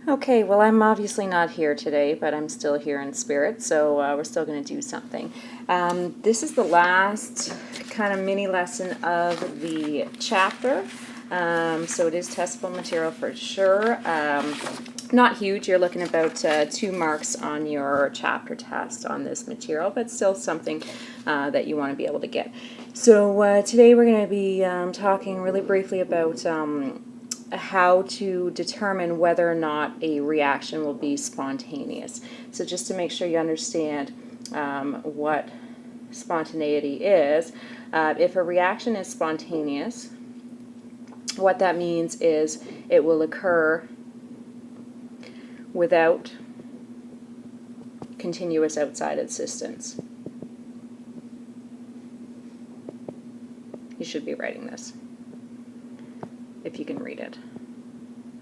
Okay, well, I'm obviously not here today, but I'm still here in spirit, so we're still going to do something. This is the last kind of mini lesson of the chapter, so it is testable material for sure. Not huge, you're looking about 2 marks on your chapter test on this material, but still something that you want to be able to get. So today we're going to be talking really briefly about how to determine whether or not a reaction will be spontaneous. So just to make sure you understand what spontaneity is, if a reaction is spontaneous, what that means is it will occur without continuous outside assistance. You should be writing this, if you can read it.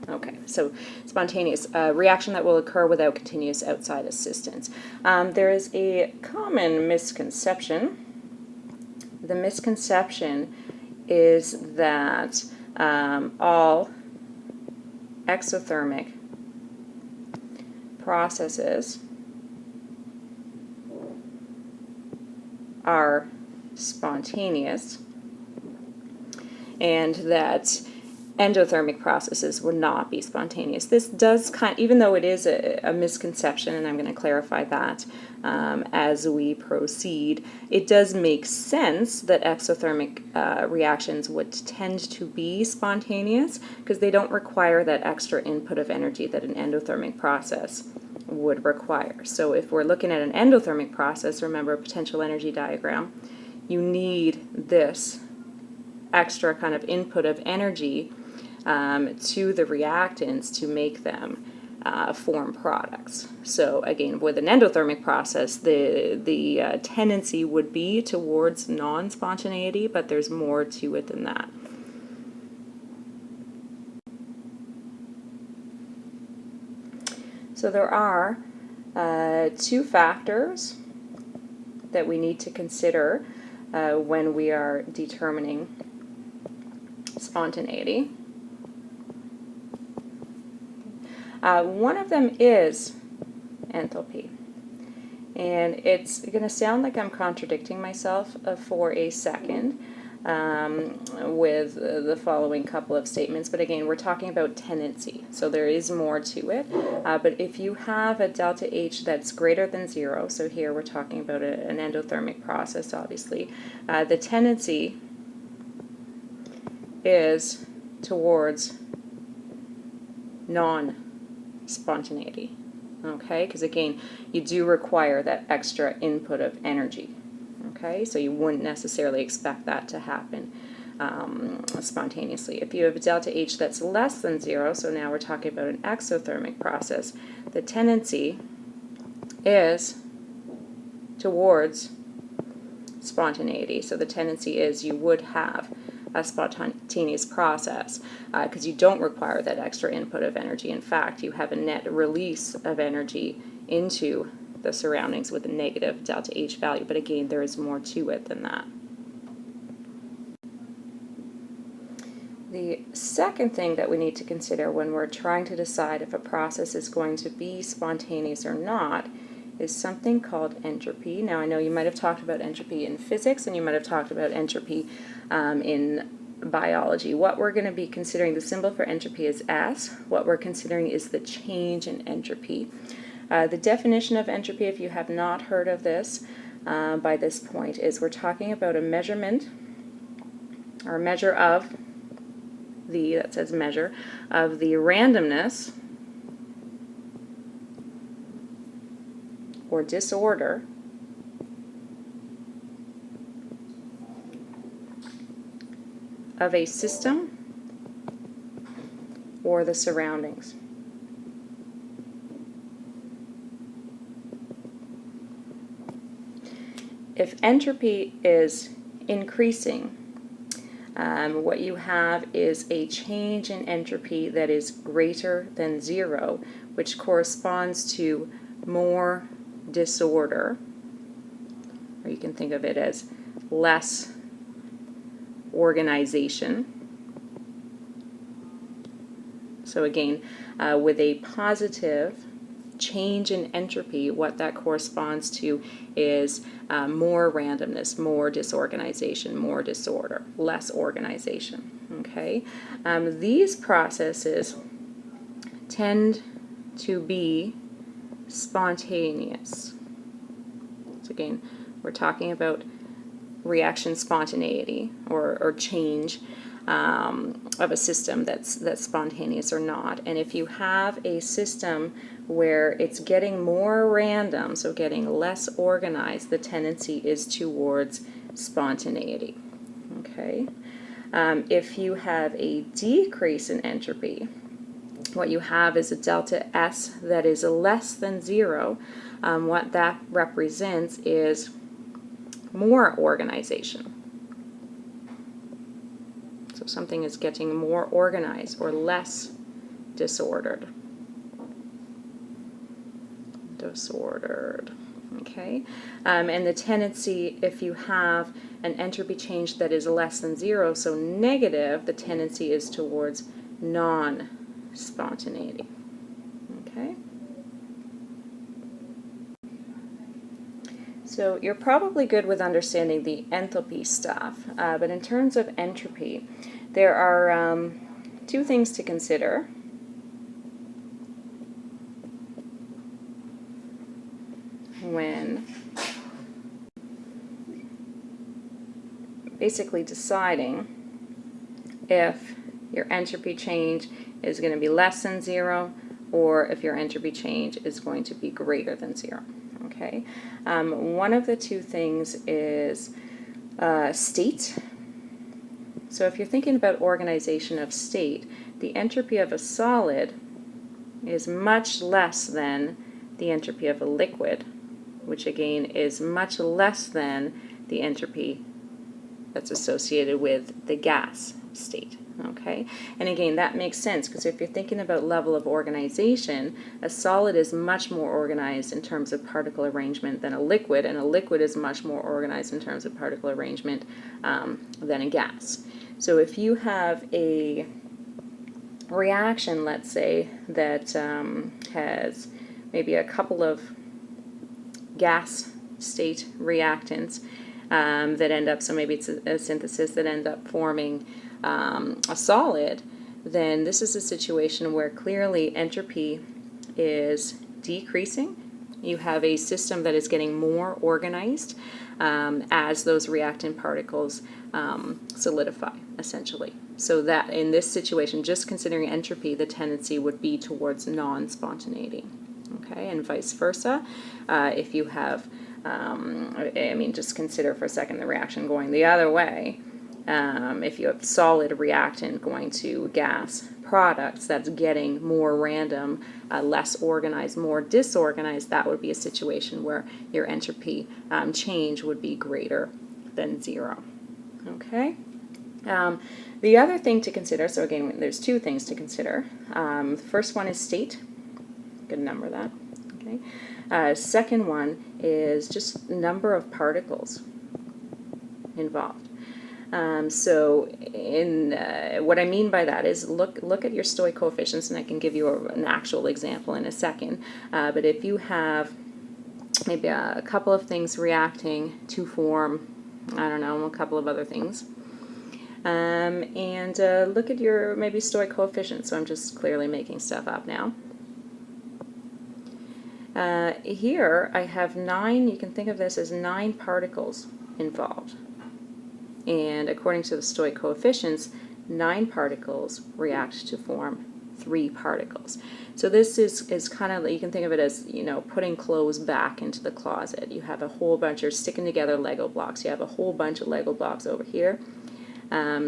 Okay, so spontaneous, reaction that will occur without continuous outside assistance. There is a common misconception. The misconception is that all exothermic processes are spontaneous, and that endothermic processes would not be spontaneous. This does even though it is a misconception, and I'm going to clarify that as we proceed, it does make sense that exothermic reactions would tend to be spontaneous because they don't require that extra input of energy that an endothermic process would require. So if we're looking at an endothermic process, remember a potential energy diagram, you need this extra kind of input of energy to the reactants to make them form products. So again, with an endothermic process, the tendency would be towards non-spontaneity, but there's more to it than that. So there are 2 factors that we need to consider when we are determining spontaneity. One of them is enthalpy. And it's going to sound like I'm contradicting myself for a second with the following couple of statements. But again, we're talking about tendency, so there is more to it. But if you have a delta H that's greater than 0, so here we're talking about an endothermic process, obviously, the tendency is towards non-spontaneity, okay? Because again, you do require that extra input of energy, okay? So you wouldn't necessarily expect that to happen spontaneously. If you have a delta H that's less than 0, so now we're talking about an exothermic process, the tendency is towards spontaneity. So the tendency is you would have a spontaneous process because you don't require that extra input of energy. In fact, you have a net release of energy into the surroundings with a negative delta H value. But again, there is more to it than that. The second thing that we need to consider when we're trying to decide if a process is going to be spontaneous or not is something called entropy. Now, I know you might have talked about entropy in physics, and you might have talked about entropy in biology. What we're going to be considering, the symbol for entropy is S. What we're considering is the change in entropy. The definition of entropy, if you have not heard of this by this point, is we're talking about a measurement, or a measure of that says measure, of the randomness or disorder of a system or the surroundings. If entropy is increasing, what you have is a change in entropy that is greater than 0, which corresponds to more disorder, or you can think of it as less organization. So So again, with a positive change in entropy, what that corresponds to is more randomness, more disorganization, more disorder, less organization. Okay, these processes tend to be spontaneous. So again, we're talking about reaction spontaneity or change of a system that's spontaneous or not. And if you have a system where it's getting more random, so getting less organized, the tendency is towards spontaneity. Okay. If you have a decrease in entropy, what you have is a delta S that is less than 0. What that represents is more organization. So something is getting more organized or less disordered. Okay, and the tendency, if you have an entropy change that is less than 0, so negative, the tendency is towards non-spontaneity. Okay. So you're probably good with understanding the enthalpy stuff, but in terms of entropy, there are two things to consider. When basically deciding if your entropy change is going to be less than 0 or if your entropy change is going to be greater than 0. Okay, one of the two things is state. So if you're thinking about organization of state, the entropy of a solid is much less than the entropy of a liquid, which again is much less than the entropy that's associated with the gas state. Okay, and again, that makes sense because if you're thinking about level of organization, a solid is much more organized in terms of particle arrangement than a liquid, and a liquid is much more organized in terms of particle arrangement than a gas. So if you have a reaction, let's say, that has maybe a couple of gas state reactants that end up, so maybe it's a synthesis that end up forming a solid, then this is a situation where clearly entropy is decreasing. You have a system that is getting more organized as those reactant particles solidify, essentially. So that in this situation, just considering entropy, the tendency would be towards non-spontaneity. Okay, and vice versa. If you have, just consider for a second the reaction going the other way. If you have solid reactant going to gas products that's getting more random, less organized, more disorganized, that would be a situation where your entropy change would be greater than 0. Okay? The other thing to consider, so again, there's two things to consider. The first one is state. Good number that. Okay. Second one is just number of particles involved. So what I mean by that is look at your Stoic coefficients, and I can give you an actual example in a second. But if you have maybe a couple of things reacting to form, I don't know, a couple of other things, and look at your maybe Stoic coefficients. So I'm just clearly making stuff up now. Here I have 9, you can think of this as 9 particles involved. And according to the Stoic coefficients, 9 particles react to form 3 particles. So this is kind of, you can think of it as, putting clothes back into the closet. You have a whole bunch, you're sticking together Lego blocks. You have a whole bunch of Lego blocks over here.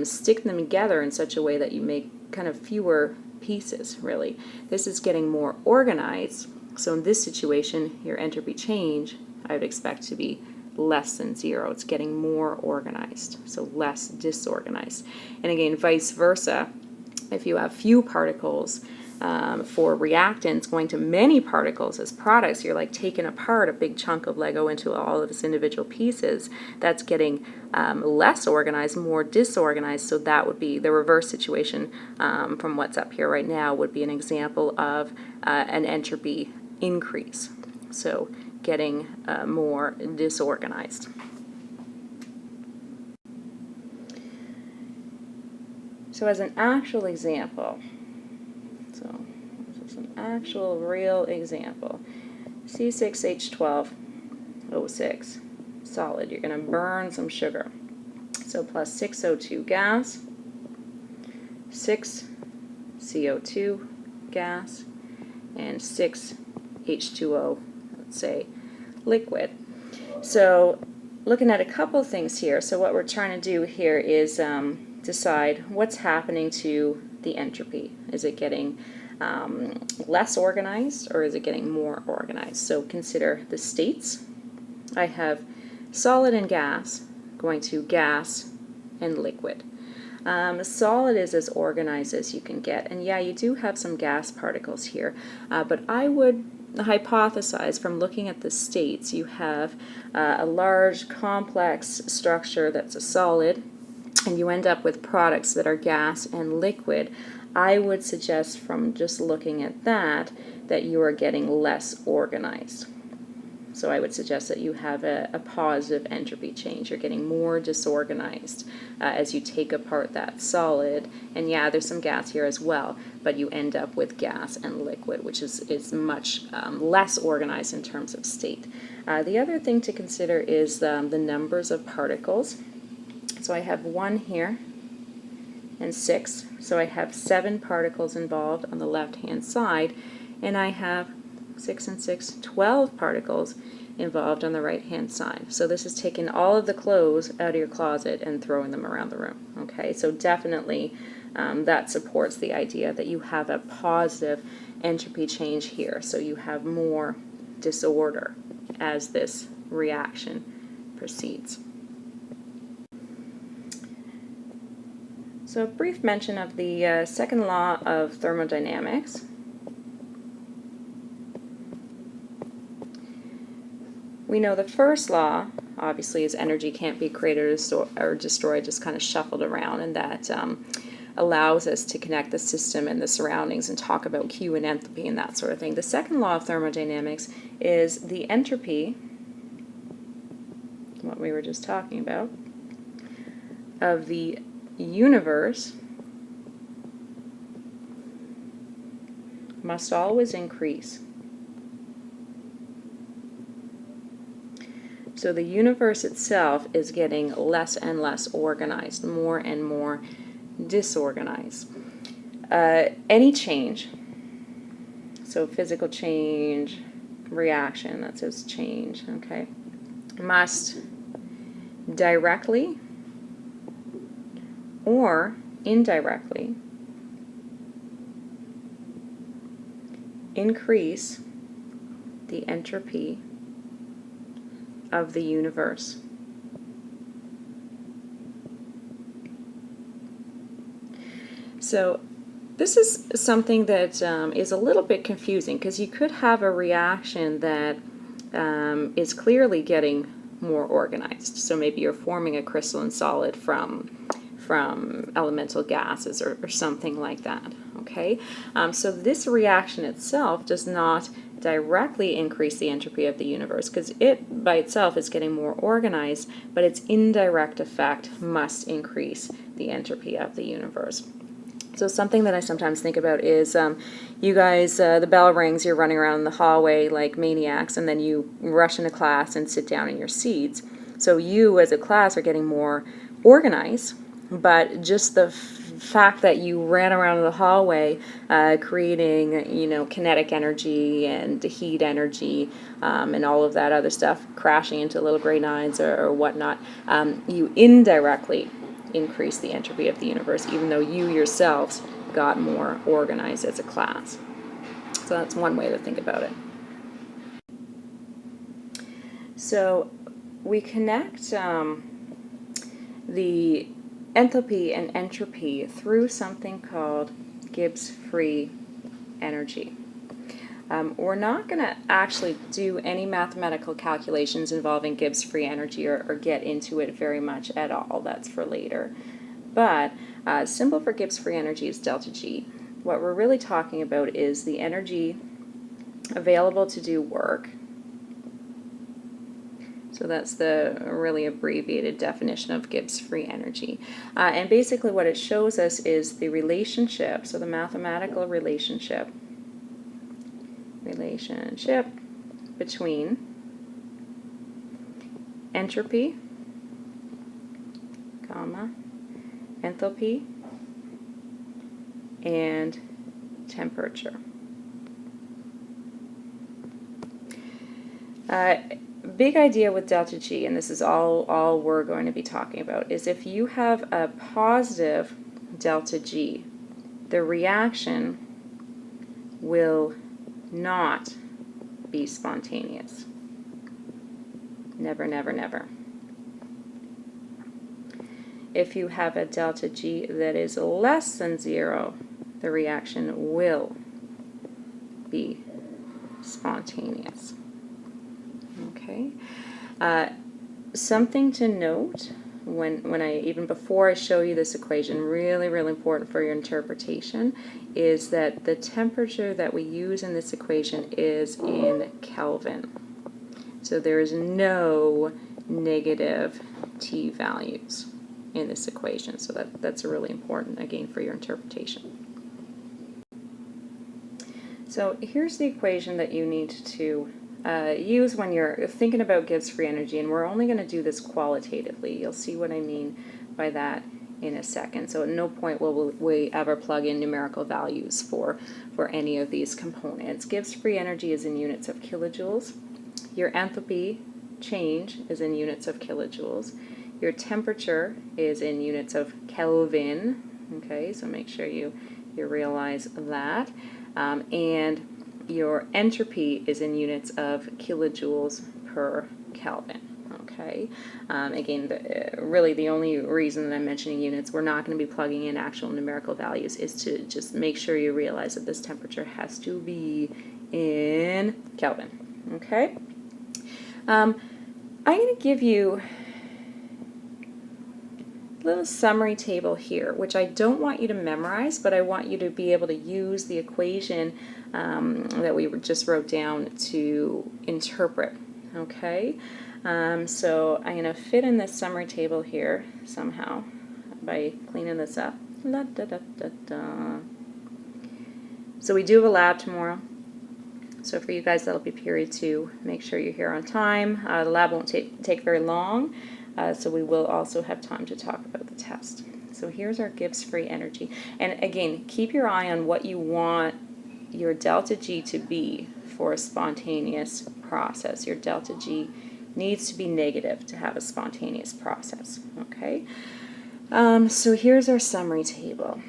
Stick them together in such a way that you make kind of fewer pieces, really. This is getting more organized. So in this situation, your entropy change, I would expect to be less than 0. It's getting more organized, so less disorganized. And again, vice versa, if you have few particles for reactants going to many particles as products, you're like taking apart a big chunk of Lego into all of its individual pieces. That's getting less organized, more disorganized. So that would be the reverse situation from what's up here right now, would be an example of an entropy increase. So getting more disorganized. So as an actual example, so this is an actual real example, C6H12O6, solid, you're going to burn some sugar. So plus 6O2 gas, 6 CO2 gas, and 6 H2O, let's say, liquid. So looking at a couple things here, so what we're trying to do here is decide what's happening to the entropy. Is it getting less organized, or is it getting more organized? So consider the states. I have solid and gas going to gas and liquid. Solid is as organized as you can get, and yeah, you do have some gas particles here, but I would hypothesize from looking at the states you have a large complex structure that's a solid, and you end up with products that are gas and liquid. I would suggest from just looking at that you are getting less organized. So I would suggest that you have a positive entropy change. You're getting more disorganized as you take apart that solid. And yeah, there's some gas here as well, but you end up with gas and liquid, which is much less organized in terms of state. The other thing to consider is the numbers of particles. So I have 1 here and 6. So I have 7 particles involved on the left-hand side, and I have 6 and 6, 12 particles involved on the right-hand side. So this is taking all of the clothes out of your closet and throwing them around the room. Okay, so definitely that supports the idea that you have a positive entropy change here. So you have more disorder as this reaction proceeds. So a brief mention of the second law of thermodynamics. We know the first law, obviously, is energy can't be created or destroyed, just kind of shuffled around, and that allows us to connect the system and the surroundings and talk about Q and enthalpy and that sort of thing. The second law of thermodynamics is the entropy, what we were just talking about, of the universe must always increase. So the universe itself is getting less and less organized, more and more disorganized. Any change, so physical change, reaction, that says change, okay, must directly or indirectly increase the entropy of the universe. So this is something that is a little bit confusing, because you could have a reaction that is clearly getting more organized. So maybe you're forming a crystalline solid from elemental gases or something like that. Okay, so this reaction itself does not directly increase the entropy of the universe, because it by itself is getting more organized, but its indirect effect must increase the entropy of the universe. So something that I sometimes think about is you guys, the bell rings, you're running around in the hallway like maniacs, and then you rush into class and sit down in your seats. So you as a class are getting more organized, but just the fact that you ran around the hallway creating, kinetic energy and heat energy and all of that other stuff, crashing into little gray nines or whatnot, you indirectly increase the entropy of the universe, even though you yourselves got more organized as a class. So that's one way to think about it. So we connect the enthalpy and entropy through something called Gibbs free energy. We're not going to actually do any mathematical calculations involving Gibbs free energy or get into it very much at all. That's for later. But symbol for Gibbs free energy is delta G. What we're really talking about is the energy available to do work. So that's the really abbreviated definition of Gibbs free energy. And basically what it shows us is the relationship, so the mathematical relationship between entropy, enthalpy, and temperature. Big idea with delta G, and this is all we're going to be talking about, is if you have a positive delta G, the reaction will not be spontaneous. Never, never, never. If you have a delta G that is less than 0, the reaction will be spontaneous. Okay. Something to note even before I show you this equation, really, really important for your interpretation, is that the temperature that we use in this equation is in Kelvin. So there is no negative T values in this equation. So that's really important, again, for your interpretation. So here's the equation that you need to use when you're thinking about Gibbs free energy, and we're only going to do this qualitatively. You'll see what I mean by that in a second. So at no point will we ever plug in numerical values for any of these components. Gibbs free energy is in units of kilojoules. Your enthalpy change is in units of kilojoules. Your temperature is in units of Kelvin. Okay, so make sure you realize that. And your entropy is in units of kilojoules per Kelvin. Okay. Again, really the only reason that I'm mentioning units, we're not going to be plugging in actual numerical values, is to just make sure you realize that this temperature has to be in Kelvin. Okay. I'm going to give you a little summary table here, which I don't want you to memorize, but I want you to be able to use the equation that we just wrote down to interpret. Okay, so I'm going to fit in this summary table here somehow by cleaning this up. La, da, da, da, da. So we do have a lab tomorrow. So for you guys, that'll be period 2. Make sure you're here on time. The lab won't take very long, so we will also have time to talk about the test. So here's our Gibbs free energy. And again, keep your eye on what you want your delta G to be for a spontaneous process. Your delta G needs to be negative to have a spontaneous process. Okay? So here's our summary table.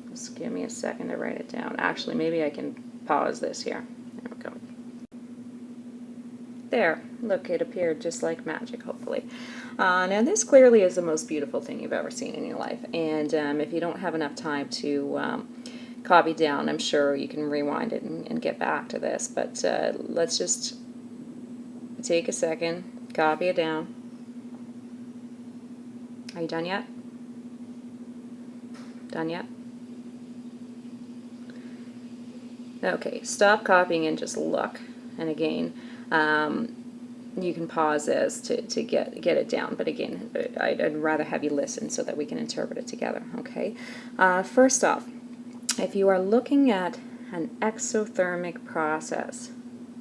Just give me a second to write it down. Actually, maybe I can pause this here. There we go. There, look, it appeared just like magic, hopefully. Now this clearly is the most beautiful thing you've ever seen in your life, and if you don't have enough time to copy down, I'm sure you can rewind it and get back to this, but let's just take a second, copy it down. Are you done yet? Done yet? Okay, stop copying and just look. And again, you can pause this to get it down. But again, I'd rather have you listen so that we can interpret it together. Okay. First off, if you are looking at an exothermic process,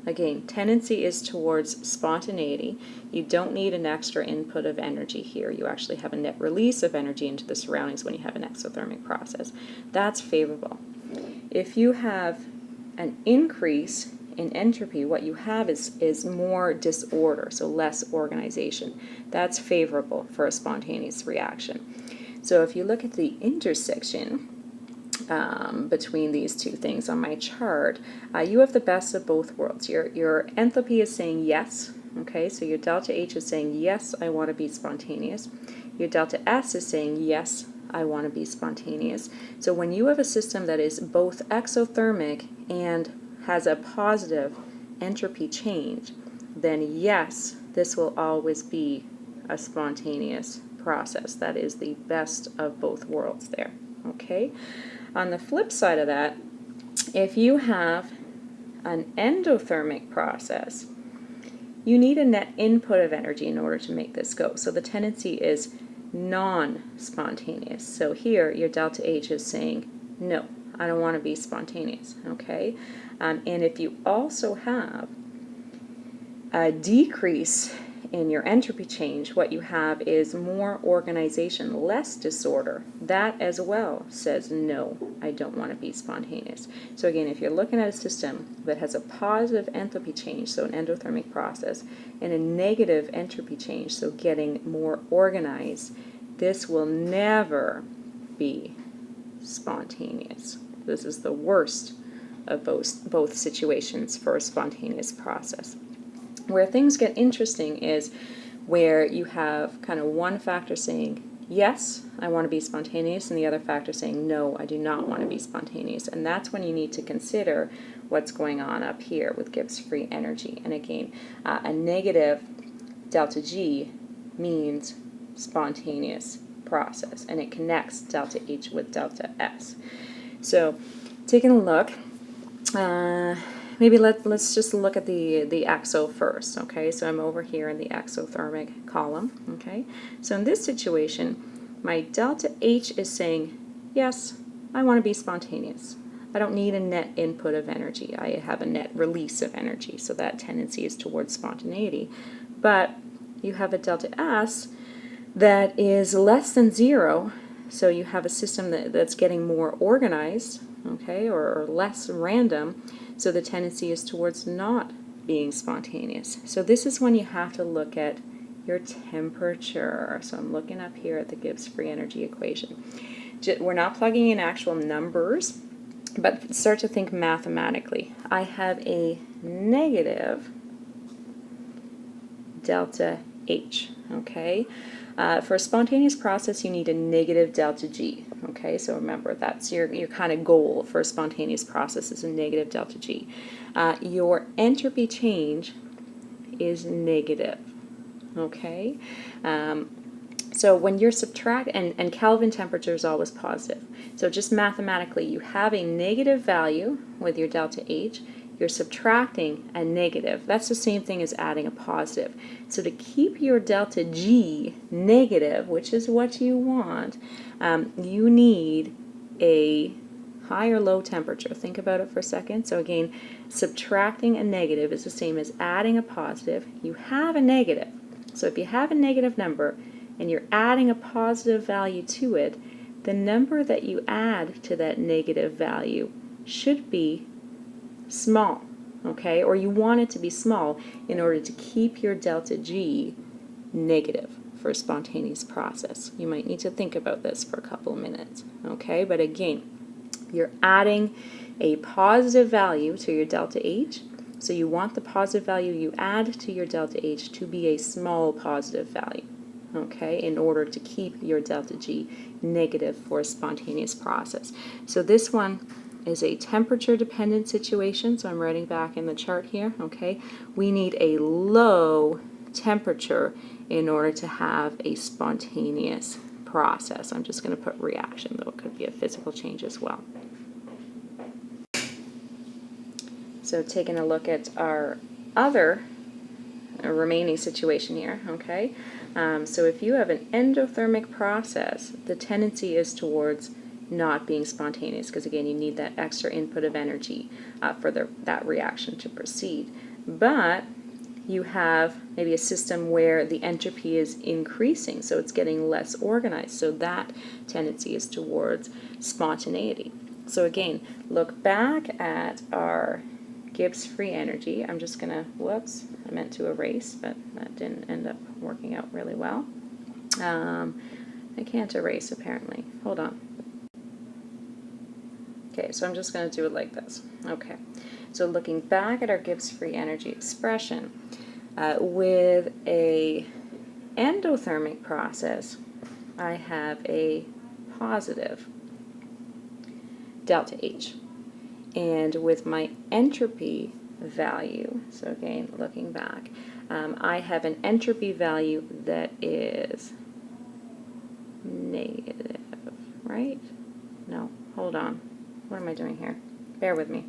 again, tendency is towards spontaneity. You don't need an extra input of energy here. You actually have a net release of energy into the surroundings when you have an exothermic process. That's favorable. If you have an increase in entropy, what you have is more disorder, so less organization. That's favorable for a spontaneous reaction. So if you look at the intersection between these two things on my chart, you have the best of both worlds. Your enthalpy is saying yes, okay, so your delta H is saying yes, I want to be spontaneous. Your delta S is saying yes, I want to be spontaneous. So when you have a system that is both exothermic and has a positive entropy change, then yes, this will always be a spontaneous process. That is the best of both worlds there, okay? On the flip side of that, if you have an endothermic process, you need a net input of energy in order to make this go. So the tendency is non-spontaneous. So here, your delta H is saying, no, I don't want to be spontaneous, okay? And if you also have a decrease in your entropy change, what you have is more organization, less disorder. That as well says, no, I don't want to be spontaneous. So again, if you're looking at a system that has a positive enthalpy change, so an endothermic process, and a negative entropy change, so getting more organized, this will never be spontaneous. This is the worst of both situations for a spontaneous process. Where things get interesting is where you have kind of one factor saying, yes, I want to be spontaneous, and the other factor saying, no, I do not want to be spontaneous. And that's when you need to consider what's going on up here with Gibbs free energy. And again, a negative delta G means spontaneous process, and it connects delta H with delta S. So taking a look, maybe let's just look at the exo first, okay? So I'm over here in the exothermic column, okay? So in this situation, my delta H is saying, yes, I want to be spontaneous. I don't need a net input of energy. I have a net release of energy, so that tendency is towards spontaneity. But you have a delta S that is less than 0, so you have a system that's getting more organized, okay, or less random, so the tendency is towards not being spontaneous. So this is when you have to look at your temperature. So I'm looking up here at the Gibbs free energy equation. We're not plugging in actual numbers, but start to think mathematically. I have a negative delta H, okay? For a spontaneous process, you need a negative delta G, okay? So remember, that's your kind of goal for a spontaneous process is a negative delta G. Your entropy change is negative, okay? So when you're and Kelvin temperature is always positive. So just mathematically, you have a negative value with your delta H, you're subtracting a negative. That's the same thing as adding a positive. So to keep your delta G negative, which is what you want, you need a high or low temperature. Think about it for a second. So again, subtracting a negative is the same as adding a positive. You have a negative. So if you have a negative number and you're adding a positive value to it, the number that you add to that negative value should be small, okay? Or you want it to be small in order to keep your delta G negative for a spontaneous process. You might need to think about this for a couple of minutes, okay? But again, you're adding a positive value to your delta H, so you want the positive value you add to your delta H to be a small positive value, okay, in order to keep your delta G negative for a spontaneous process. So this one is a temperature dependent situation, so I'm writing back in the chart here, okay? We need a low temperature in order to have a spontaneous process. I'm just going to put reaction, though it could be a physical change as well. So taking a look at our other remaining situation here, okay? So if you have an endothermic process, the tendency is towards not being spontaneous, because again, you need that extra input of energy for that reaction to proceed. But you have maybe a system where the entropy is increasing, so it's getting less organized, so that tendency is towards spontaneity. So again, look back at our Gibbs free energy. I'm just going to, whoops, I meant to erase, but that didn't end up working out really well. I can't erase apparently. Hold on. Okay, so I'm just going to do it like this. Okay, so looking back at our Gibbs free energy expression, with a endothermic process, I have a positive delta H. And with my entropy value, so again, looking back, I have an entropy value that is negative, right? No, hold on. What am I doing here? Bear with me.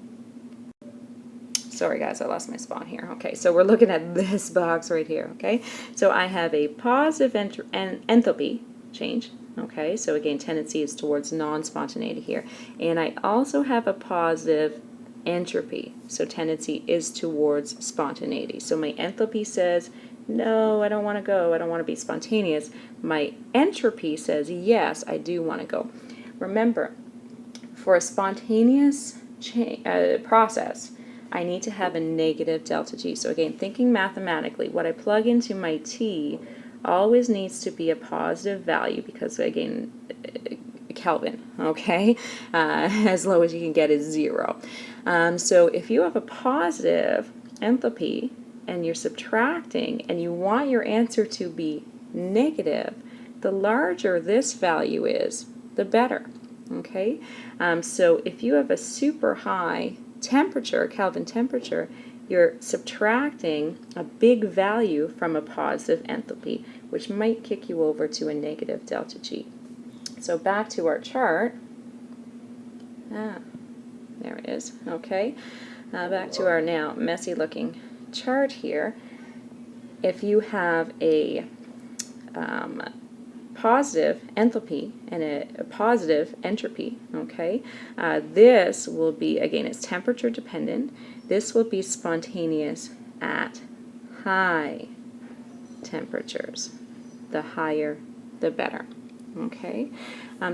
Sorry guys, I lost my spot here. Okay, so we're looking at this box right here, okay? So I have a positive enthalpy change, okay? So again, tendency is towards non-spontaneity here. And I also have a positive entropy, so tendency is towards spontaneity. So my enthalpy says, no, I don't want to go, I don't want to be spontaneous. My entropy says, yes, I do want to go. Remember, for a spontaneous process, I need to have a negative delta G. So again, thinking mathematically, what I plug into my T always needs to be a positive value because, again, Kelvin, okay? As low as you can get is 0. So if you have a positive enthalpy and you're subtracting and you want your answer to be negative, the larger this value is, the better, okay? So if you have a super high temperature, Kelvin temperature, you're subtracting a big value from a positive enthalpy, which might kick you over to a negative delta G. So back to our chart. There it is, okay. Back to our now messy looking chart here. If you have a positive enthalpy and a positive entropy, okay, this will be, again, it's temperature dependent. This will be spontaneous at high temperatures. The higher, the better. Okay,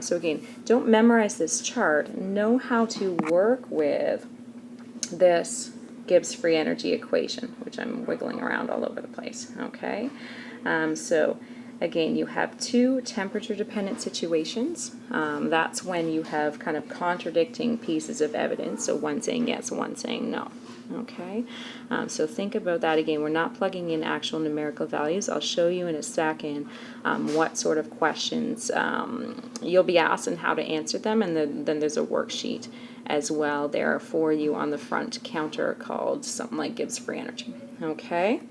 so again, don't memorize this chart. Know how to work with this Gibbs free energy equation, which I'm wiggling around all over the place. Okay, so again, you have two temperature-dependent situations. That's when you have kind of contradicting pieces of evidence, so one saying yes, one saying no. Okay, so think about that. Again, we're not plugging in actual numerical values. I'll show you in a second what sort of questions you'll be asked and how to answer them, and then there's a worksheet as well there for you on the front counter called something like Gibbs free energy. Okay.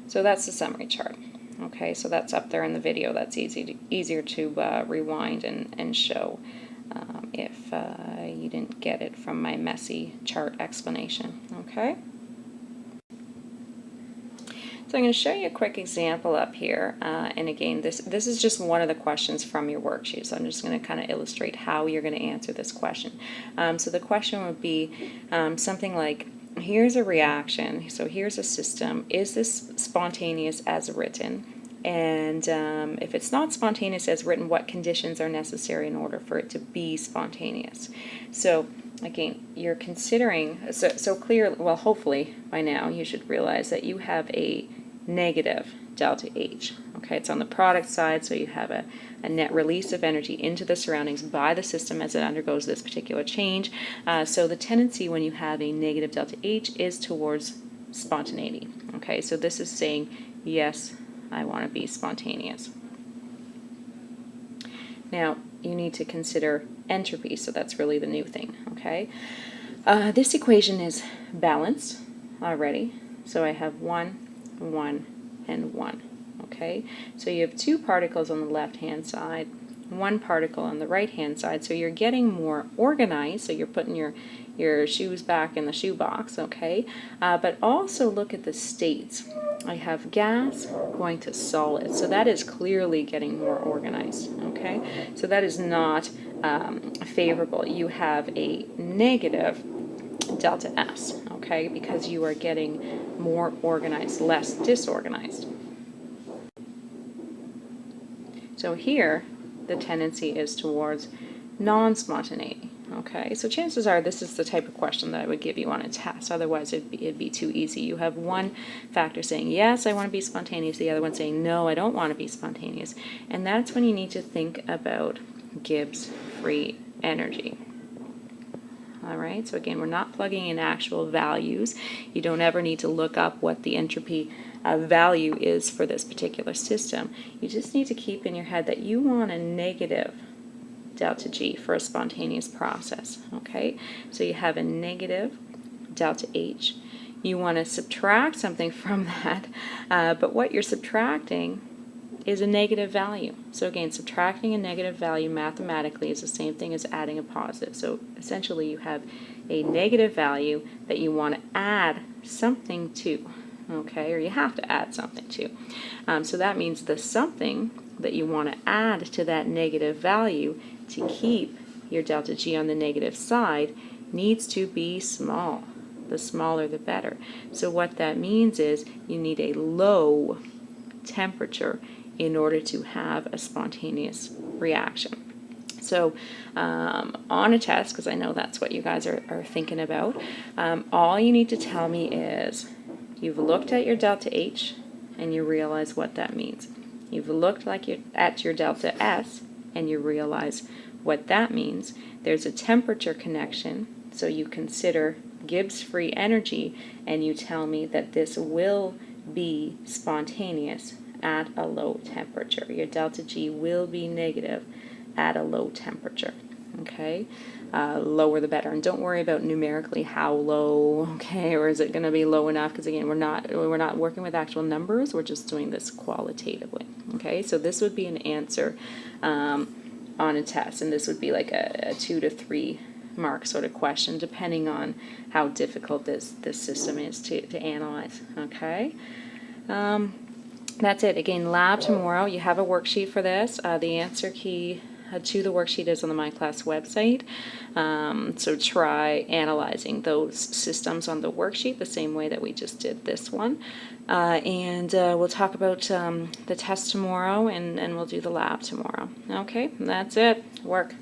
So that's the summary chart. Okay, so that's up there in the video. That's easier to rewind and show if you didn't get it from my messy chart explanation. Okay. So I'm going to show you a quick example up here. And again, this is just one of the questions from your worksheet. So I'm just going to kind of illustrate how you're going to answer this question. So the question would be something like, here's a reaction, so here's a system. Is this spontaneous as written? And if it's not spontaneous as written, what conditions are necessary in order for it to be spontaneous? So again, you're considering, so clear, well, hopefully by now you should realize that you have a negative delta H. Okay, it's on the product side, so you have a net release of energy into the surroundings by the system as it undergoes this particular change. So the tendency when you have a negative delta H is towards spontaneity. Okay, so this is saying, yes, I want to be spontaneous. Now, you need to consider entropy, so that's really the new thing. Okay, this equation is balanced already, so I have 1, 1, and 1. Okay, so you have two particles on the left-hand side, one particle on the right-hand side, so you're getting more organized, so you're putting your shoes back in the shoebox, okay? But also look at the states. I have gas going to solid, so that is clearly getting more organized, okay? So that is not favorable. You have a negative delta S, okay, because you are getting more organized, less disorganized. So here, the tendency is towards non-spontaneity, okay? So chances are this is the type of question that I would give you on a test. Otherwise, it'd be too easy. You have one factor saying, yes, I want to be spontaneous. The other one saying, no, I don't want to be spontaneous. And that's when you need to think about Gibbs free energy. All right, so again, we're not plugging in actual values. You don't ever need to look up what the entropy value is for this particular system. You just need to keep in your head that you want a negative delta G for a spontaneous process, okay? So you have a negative delta H. You want to subtract something from that, but what you're subtracting is a negative value. So again, subtracting a negative value mathematically is the same thing as adding a positive. So essentially you have a negative value that you want to add something to, okay, or you have to add something to. So that means the something that you want to add to that negative value to keep your delta G on the negative side needs to be small. The smaller the better. So what that means is you need a low temperature in order to have a spontaneous reaction. So on a test, because I know that's what you guys are thinking about, all you need to tell me is you've looked at your delta H and you realize what that means. You've looked at your delta S and you realize what that means. There's a temperature connection, so you consider Gibbs free energy and you tell me that this will be spontaneous at a low temperature. Your delta G will be negative at a low temperature, okay? Lower the better, and don't worry about numerically how low, okay, or is it going to be low enough, because again, we're not working with actual numbers, we're just doing this qualitatively, okay? So this would be an answer on a test, and this would be like a 2 to 3 mark sort of question, depending on how difficult this system is to analyze, okay? That's it. Again, lab tomorrow. You have a worksheet for this. The answer key to the worksheet is on the My Class website. So try analyzing those systems on the worksheet the same way that we just did this one. And we'll talk about the test tomorrow, and we'll do the lab tomorrow. Okay, that's it. Work.